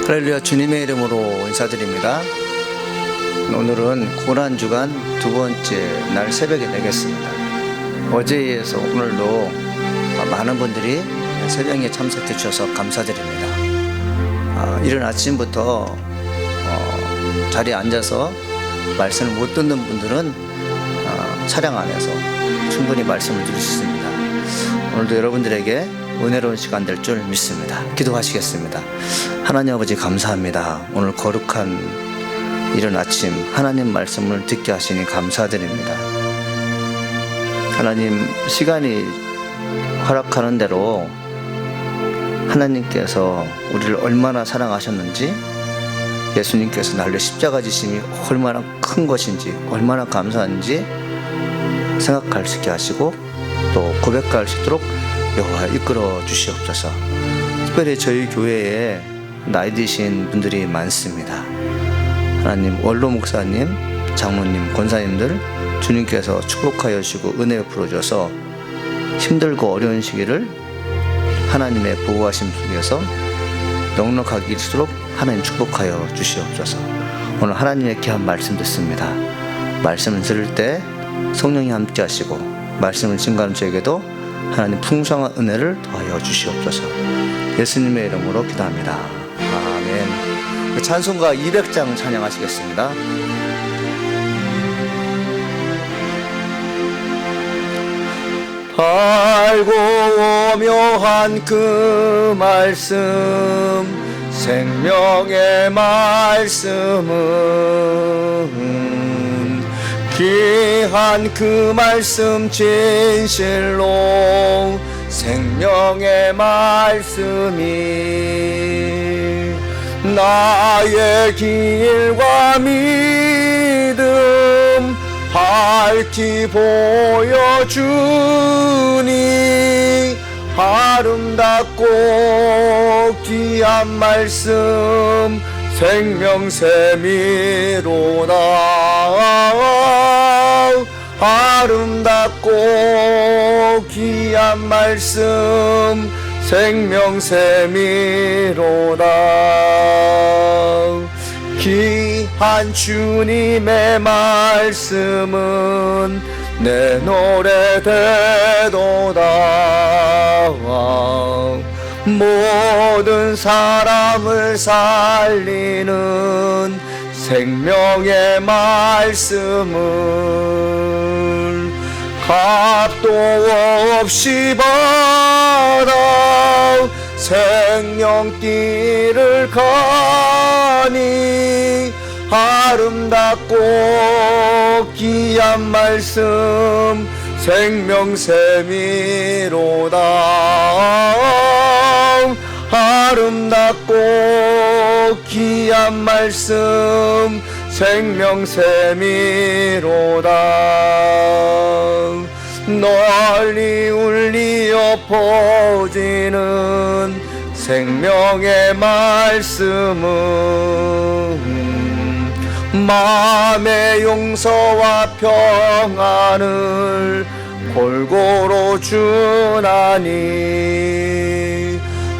할렐루야, 주님의 이름으로 인사드립니다. 오늘은 고난주간 두 번째 날 새벽에 내겠습니다. 어제에 이어서 오늘도 많은 분들이 새벽에 참석해 주셔서 감사드립니다. 이른 아침부터 자리에 앉아서 말씀을 못 듣는 분들은 차량 안에서 충분히 말씀을 들을 수 있습니다. 오늘도 여러분들에게 은혜로운 시간 될 줄 믿습니다. 기도하시겠습니다. 하나님 아버지, 감사합니다. 오늘 거룩한 이른 아침 하나님 말씀을 듣게 하시니 감사드립니다. 하나님, 시간이 허락하는 대로 하나님께서 우리를 얼마나 사랑하셨는지, 예수님께서 날려 십자가 지심이 얼마나 큰 것인지, 얼마나 감사한지 생각할 수 있게 하시고 또 고백할 수 있도록 여호와 이끌어 주시옵소서. 특별히 저희 교회에 나이 드신 분들이 많습니다. 하나님, 원로 목사님, 장로님, 권사님들 주님께서 축복하여 주시고 은혜 부어줘서 힘들고 어려운 시기를 하나님의 보호하심 속에서 넉넉하게 이룰수록 하나님 축복하여 주시옵소서. 오늘 하나님의 귀한 말씀 듣습니다. 말씀을 들을 때 성령이 함께 하시고 말씀을 증거하는 저에게도 하나님 풍성한 은혜를 더하여 주시옵소서. 예수님의 이름으로 기도합니다. 아멘. 찬송가 200장 찬양하시겠습니다. 알고 오묘한 그 말씀, 생명의 말씀은 귀한 그 말씀, 진실로 생명의 말씀이 나의 길과 믿음 밝히 보여주니 아름답고 귀한 말씀, 생명샘이로다. 아름답고 귀한 말씀, 생명샘이로다. 귀한 주님의 말씀은 내 노래 되도다. 모든 사람을 살리는 생명의 말씀을 값도 없이 받아 생명길을 가니 아름답고 귀한 말씀, 생명샘이로다. 아름답고 귀한 말씀, 생명샘이로다. 널리 울리어 퍼지는 생명의 말씀은 마음의 용서와 평안을 골고루 주나니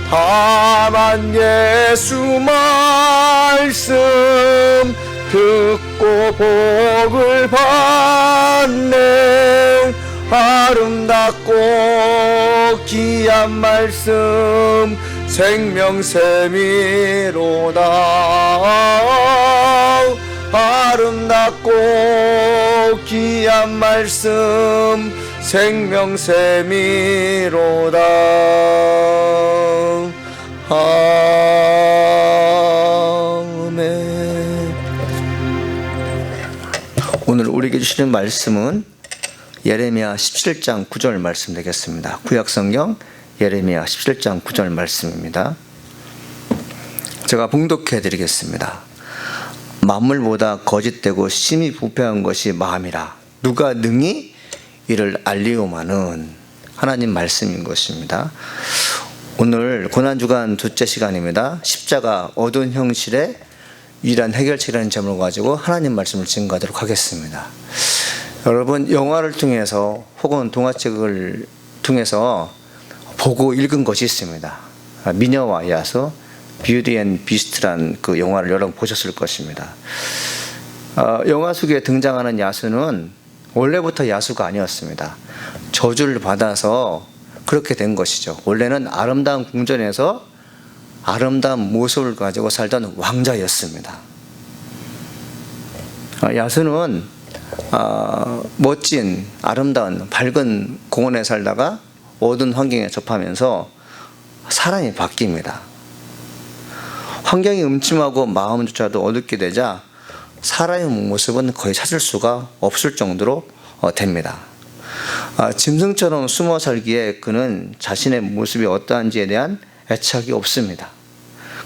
다만 예수 말씀 듣고 복을 받네. 아름답고 귀한 말씀, 생명샘이로다. 아름답고 귀한 말씀, 생명샘이로다. 아멘. 오늘 우리에게 주시는 말씀은 예레미야 17장 9절 말씀 되겠습니다. 구약성경 예레미야 17장 9절 말씀입니다. 제가 봉독해 드리겠습니다. 만물보다 거짓되고 심히 부패한 것이 마음이라 누가 능히 이를 알리오마는 하나님 말씀인 것입니다. 오늘 고난주간 둘째 시간입니다. 십자가 어두운 현실의 유일한 해결책이라는 제목을 가지고 하나님 말씀을 증거하도록 하겠습니다. 여러분, 영화를 통해서 혹은 동화책을 통해서 보고 읽은 것이 있습니다. 미녀와 야수, 뷰티 앤 비스트란 그 영화를 여러분 보셨을 것입니다. 영화 속에 등장하는 야수는 원래부터 야수가 아니었습니다. 저주를 받아서 그렇게 된 것이죠. 원래는 아름다운 궁전에서 아름다운 모습을 가지고 살던 왕자였습니다. 야수는 멋진 아름다운 밝은 공원에 살다가 어두운 환경에 접하면서 사람이 바뀝니다. 환경이 음침하고 마음조차도 어둡게 되자 사람의 모습은 거의 찾을 수가 없을 정도로 됩니다. 짐승처럼 숨어 살기에 그는 자신의 모습이 어떠한지에 대한 애착이 없습니다.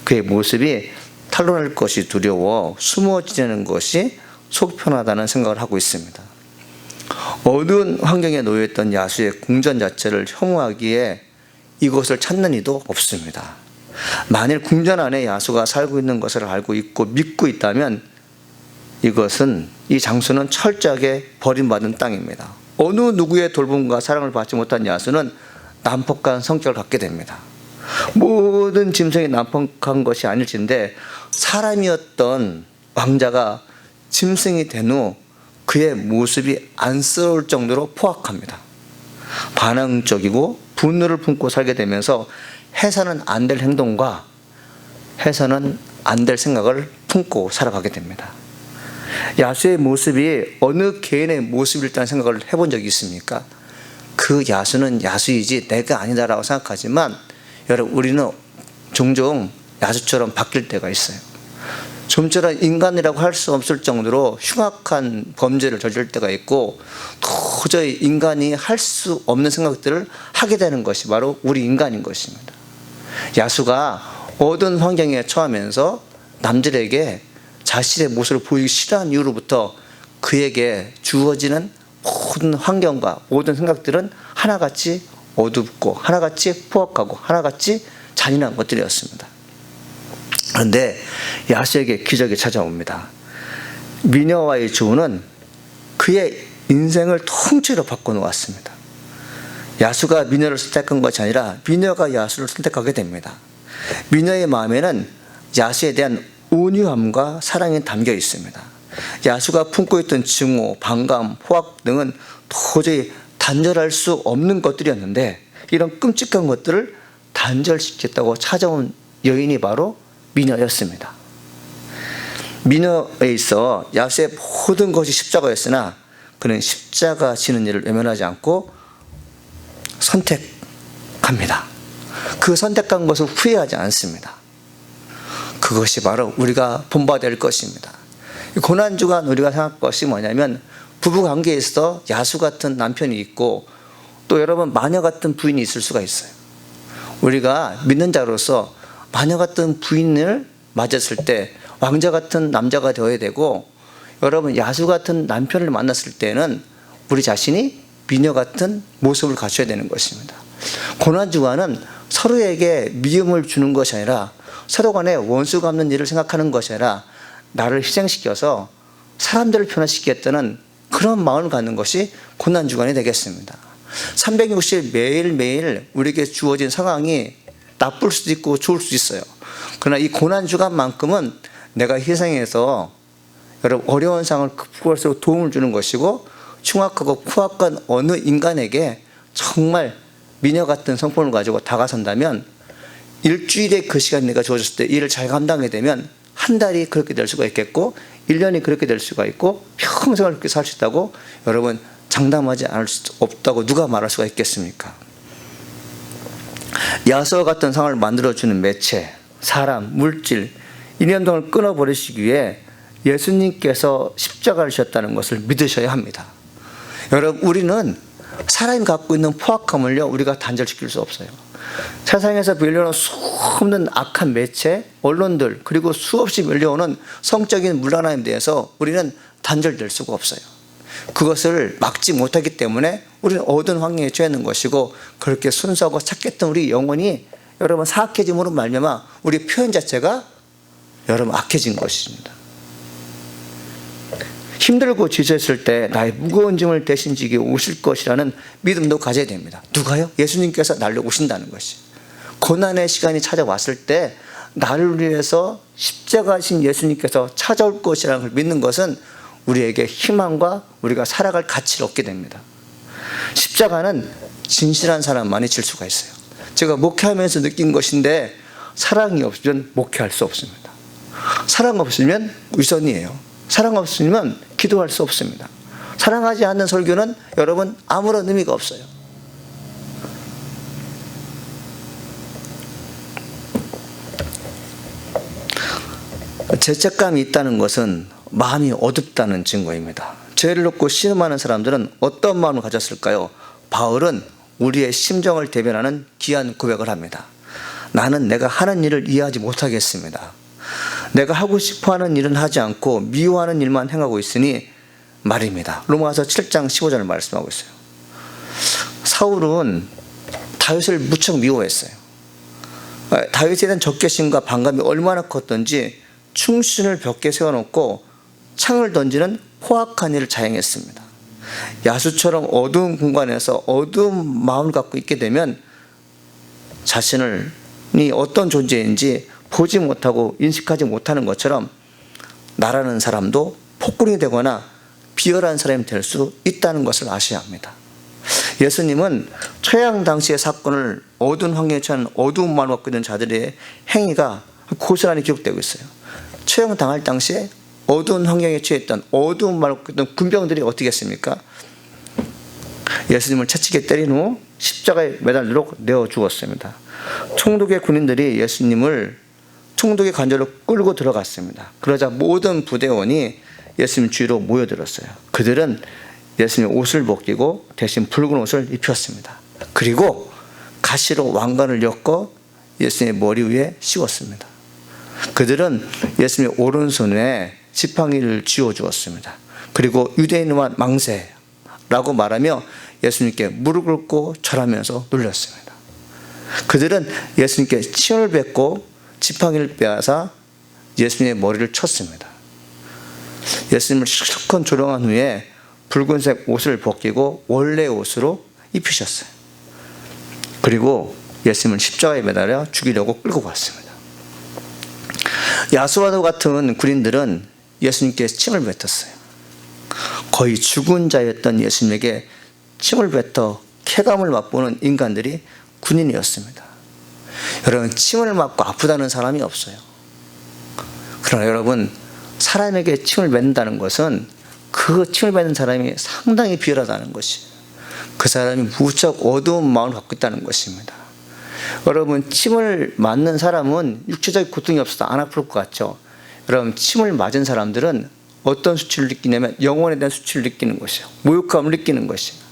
그의 모습이 탄로날 것이 두려워 숨어 지내는 것이 속 편하다는 생각을 하고 있습니다. 어두운 환경에 놓여있던 야수의 궁전 자체를 혐오하기에 이것을 찾는 이도 없습니다. 만일 궁전 안에 야수가 살고 있는 것을 알고 있고 믿고 있다면 이 장소는 철저하게 버림받은 땅입니다. 어느 누구의 돌봄과 사랑을 받지 못한 야수는 난폭한 성격을 갖게 됩니다. 모든 짐승이 난폭한 것이 아닐진데 사람이었던 왕자가 짐승이 된 후 그의 모습이 안쓰러울 정도로 포악합니다. 반항적이고 분노를 품고 살게 되면서 해서는 안 될 행동과 해서는 안 될 생각을 품고 살아가게 됩니다. 야수의 모습이 어느 개인의 모습일다는 생각을 해본 적이 있습니까? 그 야수는 야수이지 내가 아니다라고 생각하지만 여러분, 우리는 종종 야수처럼 바뀔 때가 있어요. 좀처럼 인간이라고 할 수 없을 정도로 흉악한 범죄를 저질 때가 있고 도저히 인간이 할 수 없는 생각들을 하게 되는 것이 바로 우리 인간인 것입니다. 야수가 어두운 환경에 처하면서 남들에게 자신의 모습을 보이기 싫어하는 이후로부터 그에게 주어지는 모든 환경과 모든 생각들은 하나같이 어둡고 하나같이 포악하고 하나같이 잔인한 것들이었습니다. 그런데 야수에게 기적이 찾아옵니다. 미녀와의 조우는 그의 인생을 통째로 바꿔놓았습니다. 야수가 미녀를 선택한 것이 아니라 미녀가 야수를 선택하게 됩니다. 미녀의 마음에는 야수에 대한 온유함과 사랑이 담겨 있습니다. 야수가 품고 있던 증오, 반감, 포악 등은 도저히 단절할 수 없는 것들이었는데 이런 끔찍한 것들을 단절시켰다고 찾아온 여인이 바로 미녀였습니다. 미녀에 있어 야수의 모든 것이 십자가였으나 그는 십자가 지는 일을 외면하지 않고 선택합니다. 그 선택한 것을 후회하지 않습니다. 그것이 바로 우리가 본받아야 될 것입니다. 고난주간 우리가 생각할 것이 뭐냐면 부부관계에 있어 야수 같은 남편이 있고 또 여러분 마녀 같은 부인이 있을 수가 있어요. 우리가 믿는 자로서 마녀 같은 부인을 맞았을 때 왕자 같은 남자가 되어야 되고 여러분 야수 같은 남편을 만났을 때는 우리 자신이 미녀 같은 모습을 갖춰야 되는 것입니다. 고난주간은 서로에게 미움을 주는 것이 아니라 서로 간에 원수 갚는 일을 생각하는 것이 아니라 나를 희생시켜서 사람들을 변화시키겠다는 그런 마음을 갖는 것이 고난주간이 되겠습니다. 360일 매일매일 우리에게 주어진 상황이 나쁠 수도 있고 좋을 수도 있어요. 그러나 이 고난주간만큼은 내가 희생해서 여러분 어려운 상황을 극복할 수 있도록 도움을 주는 것이고 흉악하고 포악한 어느 인간에게 정말 미녀 같은 성품을 가지고 다가선다면 일주일에 그 시간 내가 주어졌을 때 일을 잘 감당하게 되면 한 달이 그렇게 될 수가 있겠고 1년이 그렇게 될 수가 있고 평생을 그렇게 살 수 있다고 여러분 장담하지 않을 수 없다고 누가 말할 수가 있겠습니까? 야수와 같은 상황을 만들어주는 매체, 사람, 물질, 인연동을 끊어버리시기 위해 예수님께서 십자가를 지셨다는 것을 믿으셔야 합니다. 여러분 우리는 사람이 갖고 있는 포악함을요 우리가 단절시킬 수 없어요. 세상에서 밀려오는 수없는 악한 매체, 언론들 그리고 수없이 밀려오는 성적인 문란함에 대해서 우리는 단절될 수가 없어요. 그것을 막지 못하기 때문에 우리는 어두운 환경에 처해 있는 것이고 그렇게 순수하고 착했던 우리 영혼이 여러분 사악해짐으로 말미암아 우리 표현 자체가 여러분 악해진 것입니다. 힘들고 지쳤을 때 나의 무거운 짐을 대신 지게 오실 것이라는 믿음도 가져야 됩니다. 누가요? 예수님께서 날려 오신다는 것이. 고난의 시간이 찾아왔을 때 나를 위해서 십자가신 예수님께서 찾아올 것이라는 걸 믿는 것은 우리에게 희망과 우리가 살아갈 가치를 얻게 됩니다. 십자가는 진실한 사람만이 질 수가 있어요. 제가 목회하면서 느낀 것인데 사랑이 없으면 목회할 수 없습니다. 사랑 없으면 위선이에요. 사랑 없으면 기도할 수 없습니다. 사랑하지 않는 설교는 여러분 아무런 의미가 없어요. 죄책감이 있다는 것은 마음이 어둡다는 증거입니다. 죄를 놓고 신음하는 사람들은 어떤 마음을 가졌을까요? 바울은 우리의 심정을 대변하는 귀한 고백을 합니다. 나는 내가 하는 일을 이해하지 못하겠습니다. 내가 하고 싶어하는 일은 하지 않고 미워하는 일만 행하고 있으니 말입니다. 로마서 7장 15절을 말씀하고 있어요. 사울은 다윗을 무척 미워했어요. 다윗에 대한 적개심과 반감이 얼마나 컸던지 충신을 벽에 세워놓고 창을 던지는 포악한 일을 자행했습니다. 야수처럼 어두운 공간에서 어두운 마음을 갖고 있게 되면 자신이 어떤 존재인지 보지 못하고 인식하지 못하는 것처럼 나라는 사람도 폭군이 되거나 비열한 사람이 될 수 있다는 것을 아셔야 합니다. 예수님은 초양 당시의 사건을 어두운 환경에 처한 어두운 마음을 갖고 있는 자들의 행위가 고스란히 기록되고 있어요. 처형 당할 당시에 어두운 환경에 처했던 어두운 마음을 갖고 있던 군병들이 어떻게 했습니까? 예수님을 채찍에 때린 후 십자가에 매달리도록 내어 죽었습니다. 총독의 군인들이 예수님을 총독의 관절로 끌고 들어갔습니다. 그러자 모든 부대원이 예수님 주위로 모여들었어요. 그들은 예수님 옷을 벗기고 대신 붉은 옷을 입혔습니다. 그리고 가시로 왕관을 엮어 예수님의 머리 위에 씌웠습니다. 그들은 예수님의 오른손에 지팡이를 쥐어주었습니다. 그리고 유대인과 망세라고 말하며 예수님께 무릎을 꿇고 절하면서 놀렸습니다. 그들은 예수님께 침을 뱉고 지팡이를 빼앗아 예수님의 머리를 쳤습니다. 예수님을 실컷 조롱한 후에 붉은색 옷을 벗기고 원래 옷으로 입히셨어요. 그리고 예수님을 십자가에 매달아 죽이려고 끌고 갔습니다. 야수와도 같은 군인들은 예수님께 침을 뱉었어요. 거의 죽은 자였던 예수님에게 침을 뱉어 쾌감을 맛보는 인간들이 군인이었습니다. 여러분, 침을 맞고 아프다는 사람이 없어요. 그러나 여러분, 사람에게 침을 뱉는다는 것은 그 침을 뱉는 사람이 상당히 비열하다는 것이에요. 그 사람이 무척 어두운 마음을 갖고 있다는 것입니다. 여러분, 침을 맞는 사람은 육체적 고통이 없어서 안 아플 것 같죠. 여러분, 침을 맞은 사람들은 어떤 수치를 느끼냐면 영혼에 대한 수치를 느끼는 것이에요. 모욕감을 느끼는 것이에요.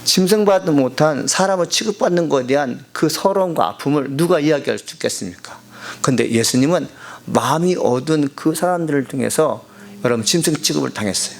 짐승받지 못한 사람을 취급받는 것에 대한 그 서러움과 아픔을 누가 이야기할 수 있겠습니까? 그런데 예수님은 마음이 어두운 그 사람들을 통해서 여러분 짐승 취급을 당했어요.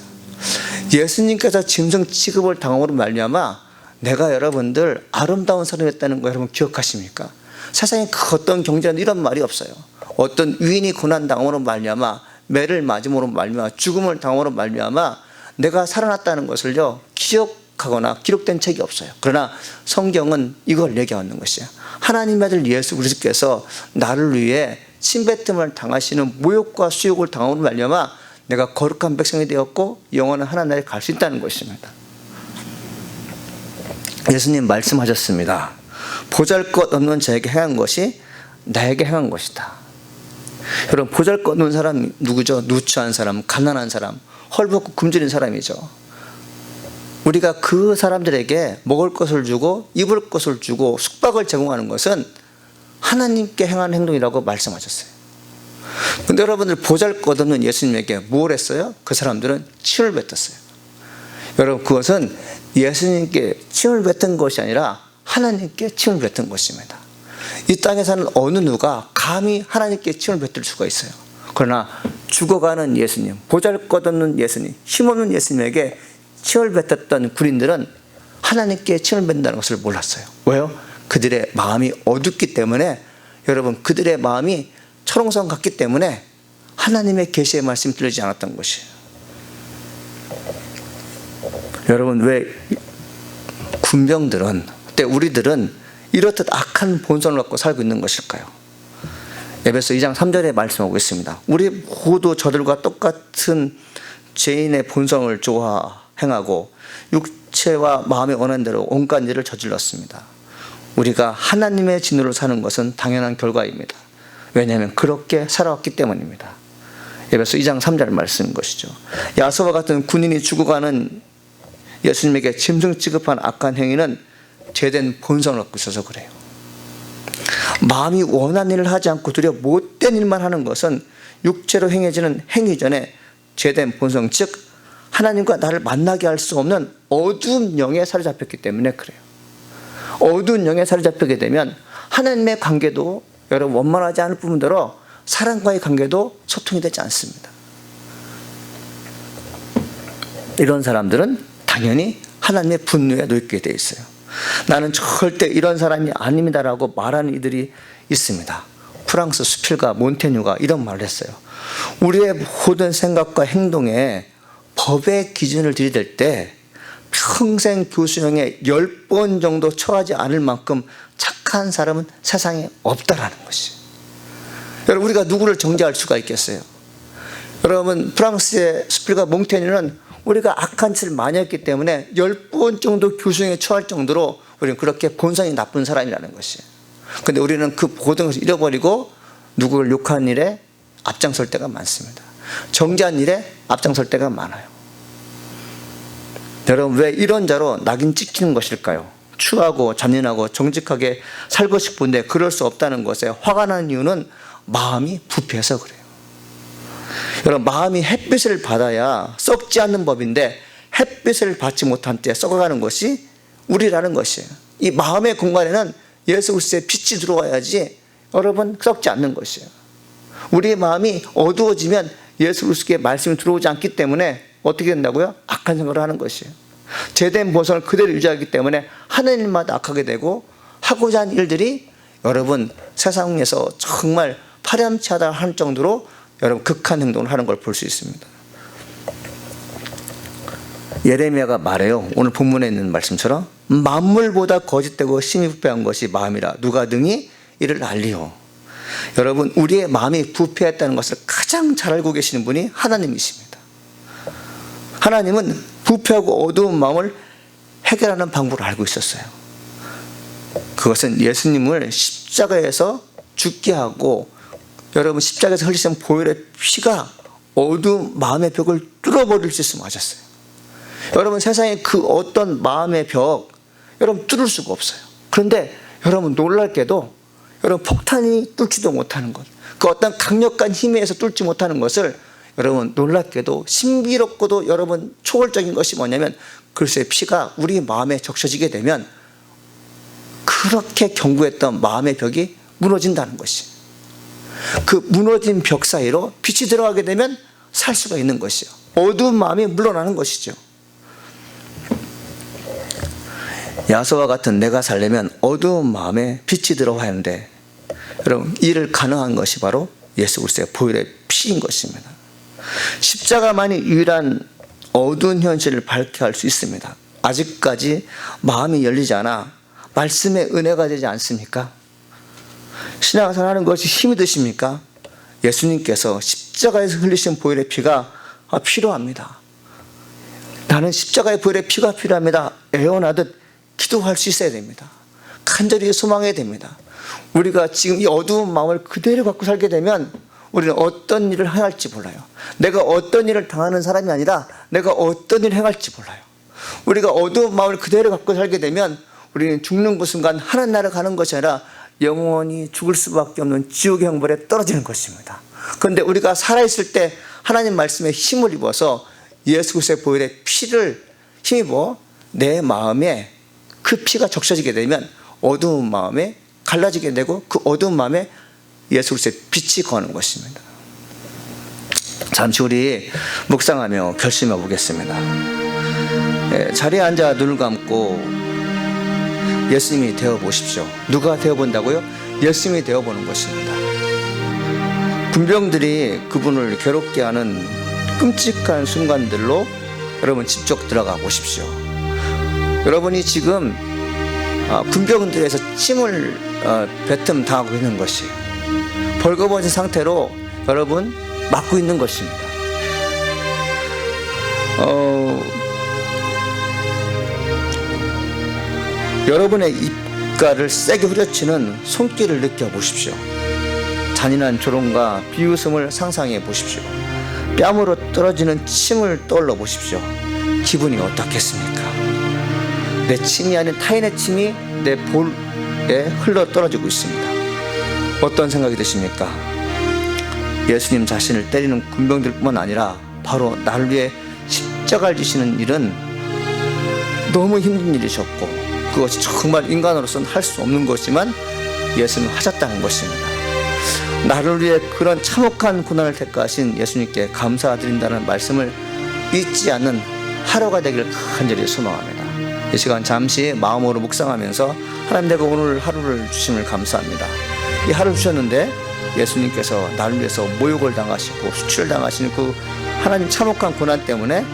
예수님께서 짐승 취급을 당함으로 말미암아 내가 여러분들 아름다운 사람이었다는 거 여러분 기억하십니까? 세상에 그 어떤 경제는 이런 말이 없어요. 어떤 위인이 고난당함으로 말미암아 매를 맞음으로 말미암아 죽음을 당함으로 말미암아 내가 살아났다는 것을요 기억하거나 기록된 책이 없어요. 그러나 성경은 이걸 얘기하는 것이에요. 하나님의 아들 예수 그리스도께서 나를 위해 침뱉음을 당하시는 모욕과 수욕을 당함으로 말미암아 내가 거룩한 백성이 되었고 영원한 하나님에 갈 수 있다는 것입니다. 예수님 말씀하셨습니다. 보잘것없는 자에게 행한 것이 나에게 행한 것이다. 여러분, 보잘것없는 사람 누구죠? 누추한 사람, 가난한 사람, 헐벗고 굶주린 사람이죠. 우리가 그 사람들에게 먹을 것을 주고 입을 것을 주고 숙박을 제공하는 것은 하나님께 행하는 행동이라고 말씀하셨어요. 근데 여러분들 보잘것없는 예수님에게 뭘 했어요? 그 사람들은 침을 뱉었어요. 여러분, 그것은 예수님께 침을 뱉은 것이 아니라 하나님께 침을 뱉은 것입니다. 이 땅에 사는 어느 누가 감히 하나님께 침을 뱉을 수가 있어요. 그러나 죽어가는 예수님, 보잘것없는 예수님, 힘없는 예수님에게 침을 뱉었던 군인들은 하나님께 침을 뱉는다는 것을 몰랐어요. 왜요? 그들의 마음이 어둡기 때문에, 여러분, 그들의 마음이 철옹성 같기 때문에 하나님의 계시의 말씀이 들리지 않았던 것이에요. 여러분, 왜 군병들은, 우리들은 이렇듯 악한 본성을 갖고 살고 있는 것일까요? 에베소 2장 3절에 말씀하고 있습니다. 우리 모두 저들과 똑같은 죄인의 본성을 행하고 육체와 마음에 원하는 대로 온갖 일을 저질렀습니다. 우리가 하나님의 진노를 사는 것은 당연한 결과입니다. 왜냐하면 그렇게 살아왔기 때문입니다. 에베소 2장 3절 말씀인 것이죠. 야소와 같은 군인이 죽어가는 예수님에게 짐승 취급한 악한 행위는 죄된 본성을 갖고 있어서 그래요. 마음이 원하는 일을 하지 않고 도리어 못된 일만 하는 것은 육체로 행해지는 행위 전에 죄된 본성, 즉 하나님과 나를 만나게 할 수 없는 어두운 영에 사로잡혔기 때문에 그래요. 어두운 영에 사로잡히게 되면 하나님의 관계도 여러분 원만하지 않을 뿐더러 사람과의 관계도 소통이 되지 않습니다. 이런 사람들은 당연히 하나님의 분노에 놓이게 되어 있어요. 나는 절대 이런 사람이 아닙니다라고 말하는 이들이 있습니다. 프랑스 수필가 몬테뉴가 이런 말을 했어요. 우리의 모든 생각과 행동에 법의 기준을 들이댈 때 평생 교수형에 10번 정도 처하지 않을 만큼 착한 사람은 세상에 없다라는 것이. 여러분, 우리가 누구를 정죄할 수가 있겠어요? 여러분, 프랑스의 수필가 몬테뉴는 우리가 악한 짓을 많이 했기 때문에 10번 정도 교수형에 처할 정도로 우리는 그렇게 본성이 나쁜 사람이라는 것이에요. 근데 우리는 그 모든 것을 잃어버리고 누구를 욕하는 일에 앞장설 때가 많습니다. 정죄한 일에 앞장설 때가 많아요. 여러분, 왜 이런 자로 낙인 찍히는 것일까요? 추하고 잔인하고 정직하게 살고 싶은데 그럴 수 없다는 것에 화가 나는 이유는 마음이 부패해서 그래요. 여러분, 마음이 햇빛을 받아야 썩지 않는 법인데 햇빛을 받지 못한 때 썩어가는 것이 우리라는 것이에요. 이 마음의 공간에는 예수 그리스도의 빛이 들어와야지 여러분 썩지 않는 것이에요. 우리의 마음이 어두워지면 예수 그리스도의 말씀이 들어오지 않기 때문에 어떻게 된다고요? 악한 생각을 하는 것이에요. 죄된 본성을 그대로 유지하기 때문에 하는 일마다 악하게 되고 하고자 하는 일들이 여러분 세상에서 정말 파렴치하다 할 정도로 여러분 극한 행동을 하는 걸 볼 수 있습니다. 예레미야가 말해요. 오늘 본문에 있는 말씀처럼 만물보다 거짓되고 심히 부패한 것이 마음이라 누가 능히 이를 알리요. 여러분, 우리의 마음이 부패했다는 것을 가장 잘 알고 계시는 분이 하나님이십니다. 하나님은 부패하고 어두운 마음을 해결하는 방법을 알고 있었어요. 그것은 예수님을 십자가에서 죽게 하고 여러분 십자가에서 흘리신 보혈의 피가 어두운 마음의 벽을 뚫어버릴 수 있으면 하셨어요. 여러분, 세상에 그 어떤 마음의 벽 여러분 뚫을 수가 없어요. 그런데 여러분 놀랍게도 여러분 폭탄이 뚫지도 못하는 것, 그 어떤 강력한 힘에 의해서 뚫지 못하는 것을 여러분 놀랍게도 신비롭고도 여러분 초월적인 것이 뭐냐면 그리스도의 피가 우리 마음에 적셔지게 되면 그렇게 견고했던 마음의 벽이 무너진다는 것이. 그 무너진 벽 사이로 빛이 들어가게 되면 살 수가 있는 것이요. 어두운 마음이 물러나는 것이죠. 야소와 같은 내가 살려면 어두운 마음에 빛이 들어와야 하는데 여러분 이를 가능한 것이 바로 예수 그리스도의 보혈의 피인 것입니다. 십자가만이 유일한 어두운 현실을 밝게 할 수 있습니다. 아직까지 마음이 열리지 않아 말씀의 은혜가 되지 않습니까? 신앙생활 하는 것이 힘이 드십니까? 예수님께서 십자가에서 흘리신 보혈의 피가 필요합니다. 나는 십자가의 보혈의 피가 필요합니다. 애원하듯 기도할 수 있어야 됩니다. 간절히 소망해야 됩니다. 우리가 지금 이 어두운 마음을 그대로 갖고 살게 되면 우리는 어떤 일을 행할지 몰라요. 내가 어떤 일을 당하는 사람이 아니라 내가 어떤 일을 행할지 몰라요. 우리가 어두운 마음을 그대로 갖고 살게 되면 우리는 죽는 그 순간 하나님 나라에 가는 것이 아니라 영원히 죽을 수밖에 없는 지옥의 형벌에 떨어지는 것입니다. 그런데 우리가 살아있을 때 하나님 말씀에 힘을 입어서 예수 그리스도의 보혈의 피를 힘입어 내 마음에 그 피가 적셔지게 되면 어두운 마음에 갈라지게 되고 그 어두운 마음에 예수 그리스도의 빛이 거하는 것입니다. 잠시 우리 묵상하며 결심해 보겠습니다. 자리에 앉아 눈을 감고 예수님이 되어보십시오. 누가 되어본다고요? 예수님이 되어보는 것입니다. 군병들이 그분을 괴롭게 하는 끔찍한 순간들로 여러분 직접 들어가 보십시오. 여러분이 지금 군병들에서 침을 뱉음 당하고 있는 것이에요. 벌거벗은 상태로 여러분 맞고 있는 것입니다. 여러분의 입가를 세게 후려치는 손길을 느껴보십시오. 잔인한 조롱과 비웃음을 상상해 보십시오. 뺨으로 떨어지는 침을 떠올려 보십시오. 기분이 어떻겠습니까? 내 침이 아닌 타인의 침이 내 볼에 흘러 떨어지고 있습니다. 어떤 생각이 드십니까? 예수님 자신을 때리는 군병들뿐만 아니라 바로 나를 위해 십자가를 지시는 일은 너무 힘든 일이셨고, 그것이 정말 인간으로서는 할 수 없는 것이지만 예수님은 하셨다는 것입니다. 나를 위해 그런 참혹한 고난을 택하신 예수님께 감사드린다는 말씀을 잊지 않는 하루가 되기를 간절히 소망합니다. 이 시간 잠시 마음으로 묵상하면서 하나님, 내가 오늘 하루를 주심을 감사합니다. 이 하루 주셨는데 예수님께서 나를 위해서 모욕을 당하시고 수치를 당하시는 그 하나님 참혹한 고난 때문에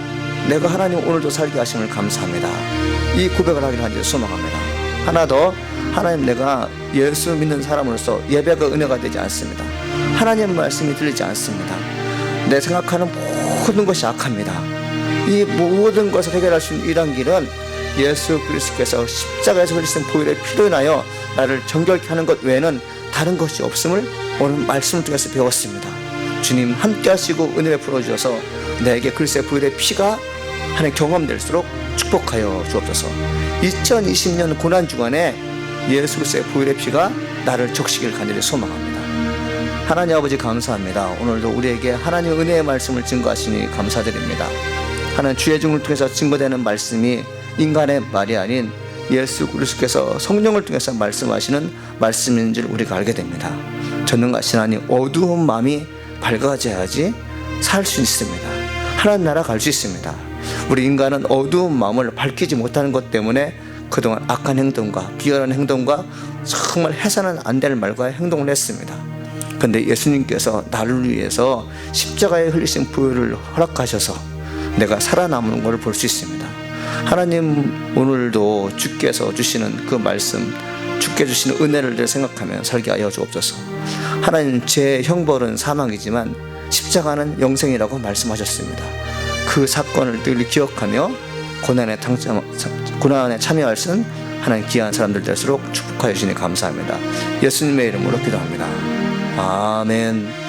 내가 하나님 오늘도 살게 하심을 감사합니다. 이 고백을 하기를 간절히 소망합니다. 하나 더, 하나님, 내가 예수 믿는 사람으로서 예배가 은혜가 되지 않습니다. 하나님 말씀이 들리지 않습니다. 내 생각하는 모든 것이 악합니다. 이 모든 것을 해결할 수 있는 일한 길은 예수 그리스도께서 십자가에서 흘리신 보혈의 피로 인하여 나를 정결케 하는 것 외에는 다른 것이 없음을 오늘 말씀을 통해서 배웠습니다. 주님 함께 하시고 은혜를 풀어주셔서 내게 그리스도의 보혈의 피가 하나님 경험될수록 축복하여 주옵소서. 2020년 고난주간에 예수 그리스도의 보혈의 피가 나를 적시길 간절히 소망합니다. 하나님 아버지 감사합니다. 오늘도 우리에게 하나님의 은혜의 말씀을 증거하시니 감사드립니다. 하나님, 주의 종을 통해서 증거되는 말씀이 인간의 말이 아닌 예수 그리스도께서 성령을 통해서 말씀하시는 말씀인 줄 우리가 알게 됩니다. 전능하신 하나님, 어두운 마음이 밝아져야지 살 수 있습니다. 하나님 나라 갈 수 있습니다. 우리 인간은 어두운 마음을 밝히지 못하는 것 때문에 그동안 악한 행동과 비열한 행동과 정말 해서는 안 될 말과 행동을 했습니다. 그런데 예수님께서 나를 위해서 십자가에 흘리신 보혈을 허락하셔서 내가 살아남는 것을 볼 수 있습니다. 하나님, 오늘도 주께서 주시는 그 말씀, 주께 주시는 은혜를 생각하며 살게 하여 주옵소서. 하나님, 제 형벌은 사망이지만 십자가는 영생이라고 말씀하셨습니다. 그 사건을 늘 기억하며 고난에 참여할 수 있는 하나님 귀한 사람들 될수록 축복하여 주시니 감사합니다. 예수님의 이름으로 기도합니다. 아멘.